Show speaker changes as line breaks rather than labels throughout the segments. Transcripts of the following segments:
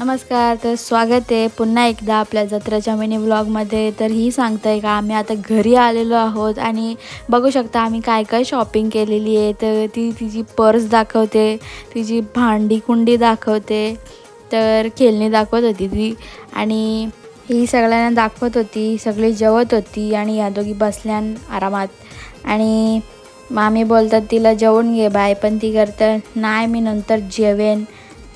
नमस्कार. तर स्वागत आहे पुन्हा एकदा आपल्या जत्रेच्या मिनी व्लॉगमध्ये. तर ही सांगतं आहे का आम्ही आता घरी आलेलो आहोत आणि बघू शकता आम्ही काय काय शॉपिंग केलेली आहे. तर ती तिची पर्स दाखवते, तिची भांडी कुंडी दाखवते, तर खेळणी दाखवत होती ती आणि ही सगळ्यांना दाखवत होती. सगळी जेवत होती आणि या दोघी बसल्यान आरामात आणि मामी बोलतात तिला जेवून घे बाय, पण ती करतं नाही मी नंतर जेवेन.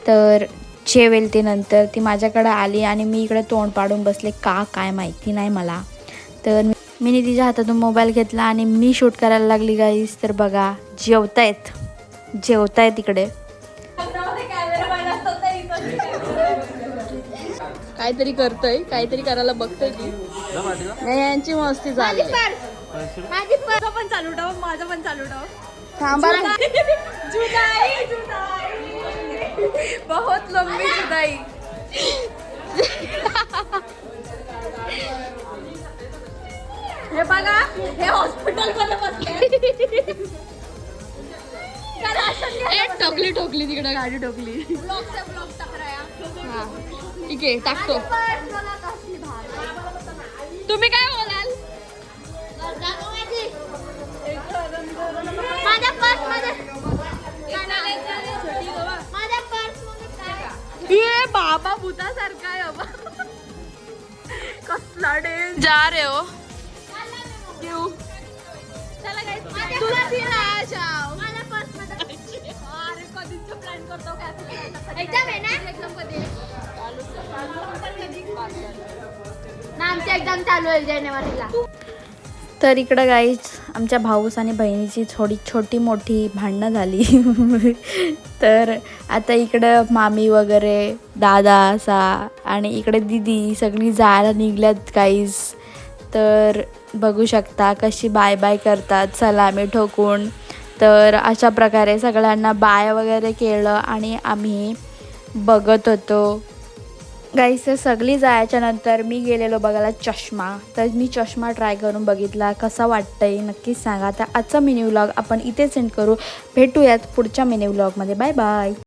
तर जेवेल ती नंतर. ती माझ्याकडे आली आणि मी इकडे तोंड पाडून बसले का काय माहिती नाही मला. तर मी तिच्या हातातून मोबाईल घेतला आणि मी शूट करायला लागली गाईस. तर बघा जेवतायत इकडे. काहीतरी करतोय, काहीतरी करायला बघतोय की नाही. यांची मस्ती झाली.
माझं पण चालू ठेव, माझं पण चालू ठेव.
थांबा
जुदाई बहुत लंबी जुदाई. हे बघा, हे हॉस्पिटल मध्ये बसले.
ठोकली तिकडे गाडी ठोकली. ठीक आहे टाकतो. तुम्ही काय बोलाल? ये बाबा भूतासारखा आहे बाबा. कसला डेंजर जा रे हो. देऊ चला गाइस. अरे कधीच प्लॅन करतो काय
एकदम आहे ना आमचं एकदम चालू आहे जानेवारीला.
तर इकडं गाईच आमच्या भाऊस आणि बहिणीची थोडी छोटी मोठी भांडणं झाली. तर आता इकडं मामी वगैरे दादा असा आणि इकडे दिदी सगळी जायला निघल्यात गाईज. तर बघू शकता कशी बाय बाय करतात सलामी ठोकून. तर अशा प्रकारे सगळ्यांना बाय वगैरे केलं आणि आम्ही बघत होतो गाईस. तर सगळी जायच्या नंतर मी गेलेलो बघायला चष्मा. तर मी चष्मा ट्राय करून बघितला, कसा वाटतंय नक्कीच सांगा. तर आजचा मिनी व्लॉग आपण इथे सेंड करू. भेटूयात पुढच्या मिनी व्लॉगमध्ये. Bye bye.